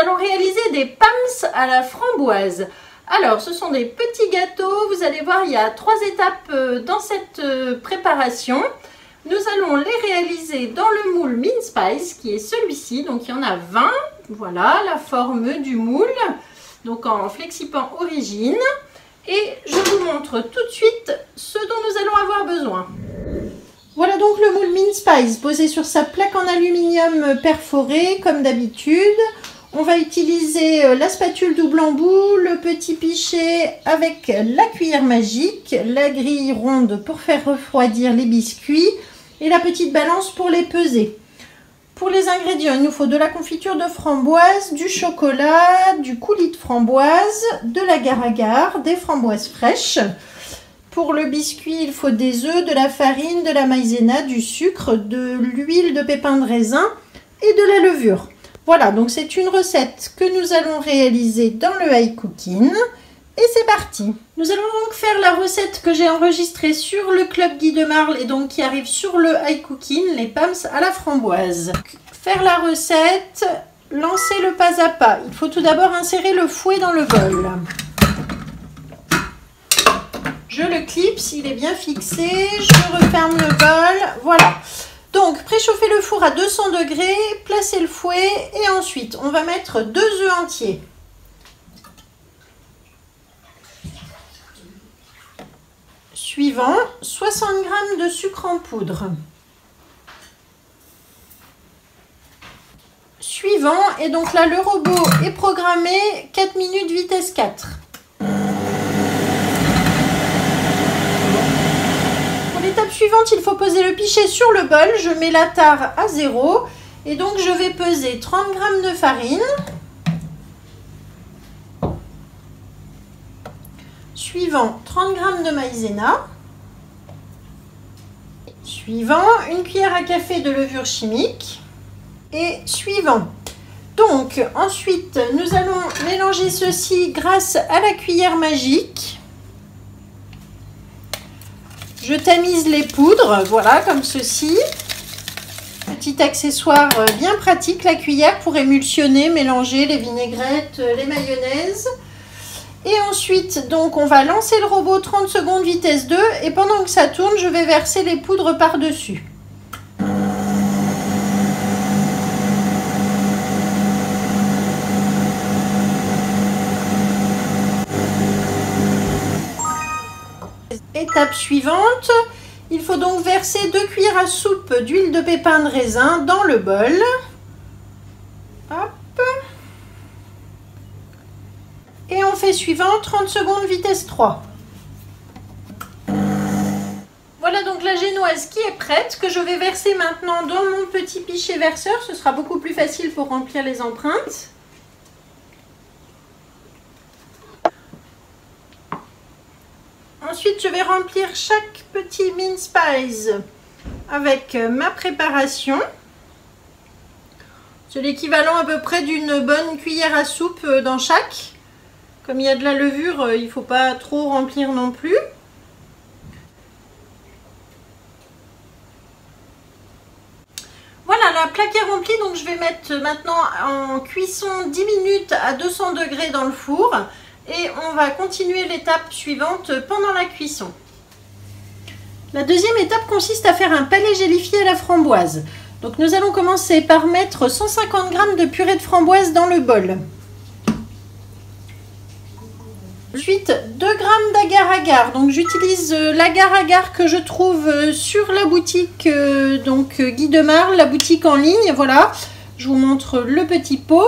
allons réaliser des pams à la framboise. Alors, ce sont des petits gâteaux. Vous allez voir, il y a 3 étapes dans cette préparation. Nous allons les réaliser dans le moule Mince Pies, qui est celui-ci. Donc, il y en a 20. Voilà la forme du moule. Donc, en flexipan origine. Et je vous montre tout de suite ce dont nous allons avoir besoin. Voilà donc le moule Mince Pies posé sur sa plaque en aluminium perforée, comme d'habitude. On va utiliser la spatule double embout, le petit pichet avec la cuillère magique, la grille ronde pour faire refroidir les biscuits et la petite balance pour les peser. Pour les ingrédients, il nous faut de la confiture de framboise, du chocolat, du coulis de framboise, de l'agar-agar, des framboises fraîches. Pour le biscuit, il faut des œufs, de la farine, de la maïzena, du sucre, de l'huile de pépins de raisin et de la levure. Voilà, donc c'est une recette que nous allons réaliser dans le high cooking. Et c'est parti. Nous allons donc faire la recette que j'ai enregistrée sur le Club Guy de Marle et donc qui arrive sur le high cooking, les pams à la framboise. Faire la recette, lancer le pas à pas. Il faut tout d'abord insérer le fouet dans le bol. Je le clipse, il est bien fixé. Je referme le bol. Voilà. Donc, préchauffer le four à 200 degrés, placer le fouet et ensuite, on va mettre 2 œufs entiers. Suivant, 60 g de sucre en poudre. Suivant, et donc là, le robot est programmé 4 minutes vitesse 4. L'étape suivante, il faut poser le pichet sur le bol. Je mets la tare à 0 et donc je vais peser 30 g de farine. Suivant, 30 g de maïzena. Suivant, une cuillère à café de levure chimique. Et suivant. Donc ensuite, nous allons mélanger ceci grâce à la cuillère magique. Je tamise les poudres, voilà, comme ceci. Petit accessoire bien pratique, la cuillère pour émulsionner, mélanger les vinaigrettes, les mayonnaises. Et ensuite, donc, on va lancer le robot 30 secondes vitesse 2. Et pendant que ça tourne, je vais verser les poudres par-dessus. Étape suivante, il faut donc verser 2 cuillères à soupe d'huile de pépins de raisin dans le bol. Hop. Et on fait suivant, 30 secondes vitesse 3. Voilà donc la génoise qui est prête, que je vais verser maintenant dans mon petit pichet verseur. Ce sera beaucoup plus facile pour remplir les empreintes. Ensuite, je vais remplir chaque petit Mince Pies avec ma préparation. C'est l'équivalent à peu près d'une bonne cuillère à soupe dans chaque. Comme il y a de la levure, il ne faut pas trop remplir non plus. Voilà, la plaque est remplie, donc je vais mettre maintenant en cuisson 10 minutes à 200 degrés dans le four. Et on va continuer l'étape suivante pendant la cuisson. La deuxième étape consiste à faire un palais gélifié à la framboise. Donc nous allons commencer par mettre 150 g de purée de framboise dans le bol. Ensuite 2 g d'agar-agar. Donc j'utilise l'agar-agar que je trouve sur la boutique Guy de Marle, la boutique en ligne. Voilà, je vous montre le petit pot.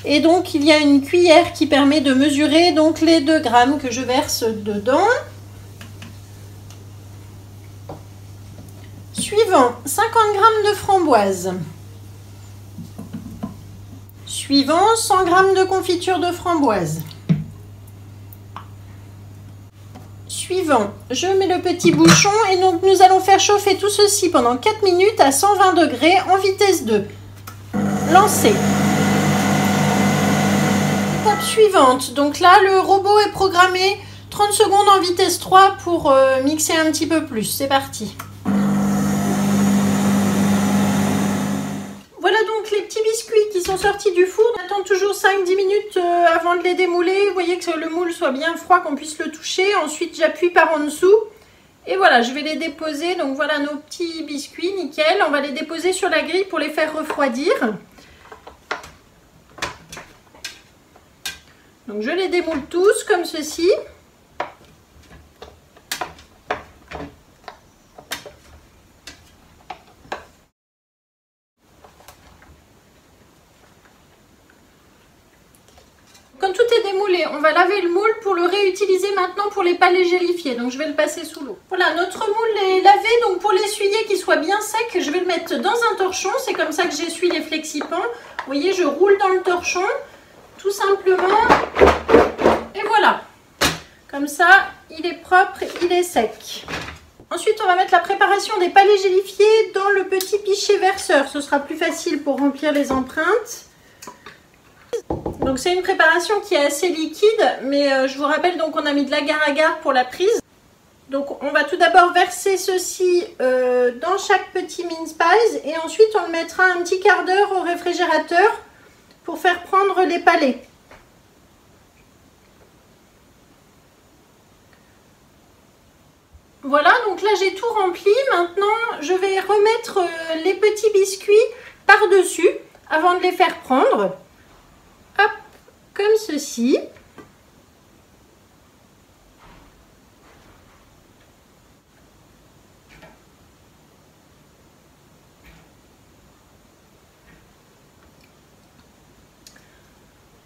Et donc il y a une cuillère qui permet de mesurer donc les 2 grammes que je verse dedans. Suivant, 50 g de framboise. Suivant, 100 g de confiture de framboise. Suivant, je mets le petit bouchon et donc nous allons faire chauffer tout ceci pendant 4 minutes à 120 degrés en vitesse 2. Lancer. Étape suivante, donc là le robot est programmé 30 secondes en vitesse 3 pour mixer un petit peu plus. C'est parti. Voilà donc les petits biscuits qui ils sont sortis du four. On attend toujours 5-10 minutes avant de les démouler. Vous voyez que le moule soit bien froid, qu'on puisse le toucher. Ensuite, j'appuie par en dessous. Et voilà, je vais les déposer. Donc voilà nos petits biscuits, nickel. On va les déposer sur la grille pour les faire refroidir. Donc je les démoule tous comme ceci. Quand tout est démoulé, on va laver le moule pour le réutiliser maintenant pour les palets gélifiés. Donc je vais le passer sous l'eau. Voilà, notre moule est lavé. Donc pour l'essuyer qu'il soit bien sec, je vais le mettre dans un torchon. C'est comme ça que j'essuie les flexipans. Vous voyez, je roule dans le torchon, tout simplement. Et voilà. Comme ça, il est propre, il est sec. Ensuite, on va mettre la préparation des palets gélifiés dans le petit pichet verseur. Ce sera plus facile pour remplir les empreintes. Donc c'est une préparation qui est assez liquide, mais je vous rappelle donc on a mis de l'agar-agar pour la prise. Donc on va tout d'abord verser ceci dans chaque petit mince pies et ensuite on le mettra un petit quart d'heure au réfrigérateur pour faire prendre les palets. Voilà, donc là j'ai tout rempli. Maintenant je vais remettre les petits biscuits par-dessus avant de les faire prendre. Hop, comme ceci.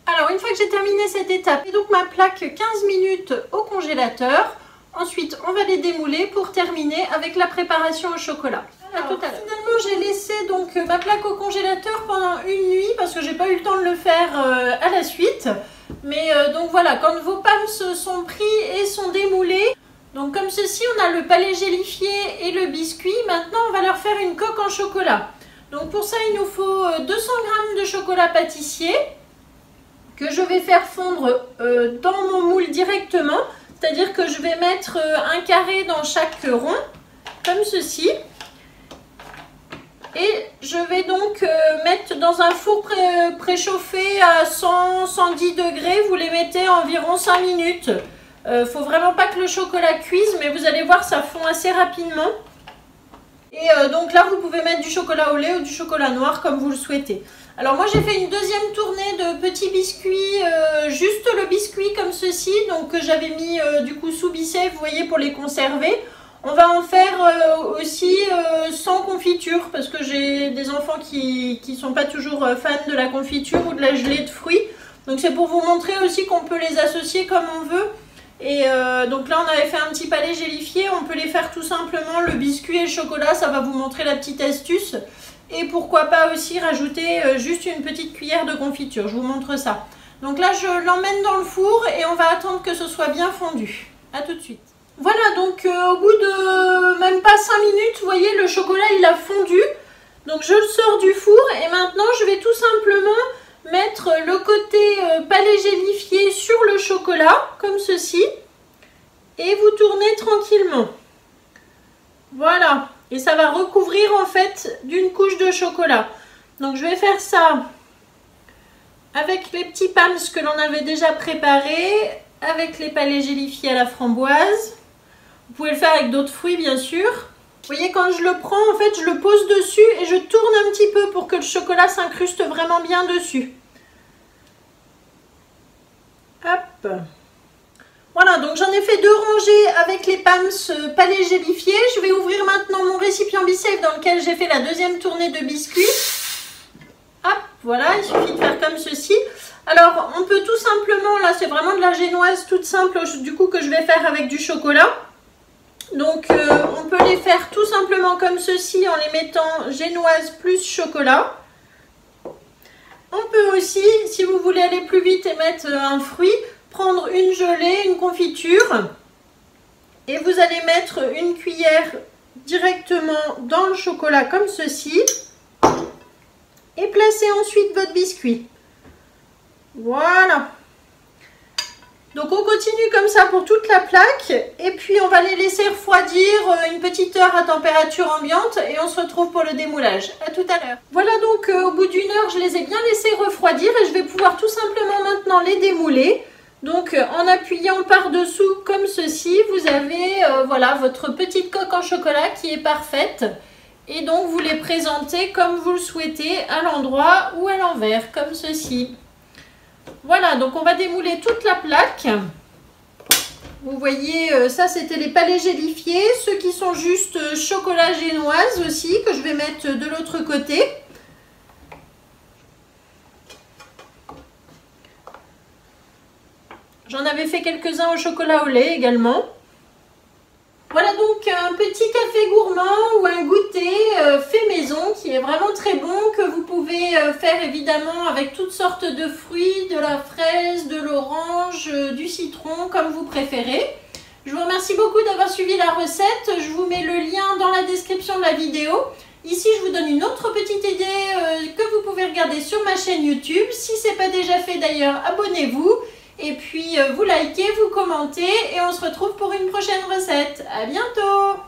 Alors, une fois que j'ai terminé cette étape, et donc ma plaque 15 minutes au congélateur. Ensuite, on va les démouler pour terminer avec la préparation au chocolat. Alors, finalement, j'ai laissé donc ma plaque au congélateur pendant une nuit parce que j'ai pas eu le temps de le faire à la suite. Mais donc voilà, quand vos pams sont pris et sont démoulés, donc comme ceci, on a le palais gélifié et le biscuit. Maintenant, on va leur faire une coque en chocolat. Donc pour ça, il nous faut 200 g de chocolat pâtissier que je vais faire fondre dans mon moule directement. C'est-à-dire que je vais mettre un carré dans chaque rond, comme ceci. Et je vais donc mettre dans un four préchauffé à 100-110 degrés. Vous les mettez environ 5 minutes. Faut vraiment pas que le chocolat cuise, mais vous allez voir, ça fond assez rapidement. Et donc là, vous pouvez mettre du chocolat au lait ou du chocolat noir, comme vous le souhaitez. Alors moi, j'ai fait une deuxième tournée de petits biscuits, juste le biscuit comme ceci. Donc que j'avais mis du coup sous bisset, vous voyez, pour les conserver. On va en faire aussi sans confiture parce que j'ai des enfants qui ne sont pas toujours fans de la confiture ou de la gelée de fruits. Donc c'est pour vous montrer aussi qu'on peut les associer comme on veut. Et donc là on avait fait un petit palais gélifié, on peut les faire tout simplement le biscuit et le chocolat, ça va vous montrer la petite astuce. Et pourquoi pas aussi rajouter juste une petite cuillère de confiture, je vous montre ça. Donc là je l'emmène dans le four et on va attendre que ce soit bien fondu. A tout de suite. Voilà, donc au bout de même pas 5 minutes, vous voyez, le chocolat il a fondu. Donc je le sors du four et maintenant je vais tout simplement mettre le côté palais gélifié sur le chocolat, comme ceci. Et vous tournez tranquillement. Voilà. Et ça va recouvrir en fait d'une couche de chocolat. Donc je vais faire ça avec les petits pams que l'on avait déjà préparés, avec les palais gélifiés à la framboise. Vous pouvez le faire avec d'autres fruits bien sûr. Vous voyez, quand je le prends, en fait, je le pose dessus et je tourne un petit peu pour que le chocolat s'incruste vraiment bien dessus. Hop. Voilà, donc j'en ai fait 2 rangées avec les pams palais gélifiés. Je vais ouvrir maintenant mon récipient Be-Safe dans lequel j'ai fait la deuxième tournée de biscuits. Hop, voilà, il suffit de faire comme ceci. Alors, on peut tout simplement, là c'est vraiment de la génoise toute simple, du coup que je vais faire avec du chocolat. Donc, on peut les faire tout simplement comme ceci en les mettant génoise plus chocolat. On peut aussi, si vous voulez aller plus vite et mettre un fruit, prendre une gelée, une confiture et vous allez mettre une cuillère directement dans le chocolat comme ceci et placer ensuite votre biscuit. Voilà. Donc on continue comme ça pour toute la plaque et puis on va les laisser refroidir une petite heure à température ambiante et on se retrouve pour le démoulage. À tout à l'heure. Voilà donc au bout d'une heure je les ai bien laissés refroidir et je vais pouvoir tout simplement maintenant les démouler. Donc en appuyant par-dessous comme ceci, vous avez voilà, votre petite coque en chocolat qui est parfaite. Et donc vous les présentez comme vous le souhaitez, à l'endroit ou à l'envers, comme ceci. Voilà, donc on va démouler toute la plaque. Vous voyez, ça c'était les palais gélifiés. Ceux qui sont juste chocolat génoise aussi, que je vais mettre de l'autre côté. J'en avais fait quelques-uns au chocolat au lait également. Voilà donc un petit café gourmand ou un goûter fait maison qui est vraiment très bon, que vous pouvez faire évidemment avec toutes sortes de fruits, de la fraise, de l'orange, du citron, comme vous préférez. Je vous remercie beaucoup d'avoir suivi la recette. Je vous mets le lien dans la description de la vidéo. Ici, je vous donne une autre petite idée que vous pouvez regarder sur ma chaîne YouTube. Si ce n'est pas déjà fait d'ailleurs, abonnez-vous. Et puis, vous likez, vous commentez et on se retrouve pour une prochaine recette. À bientôt!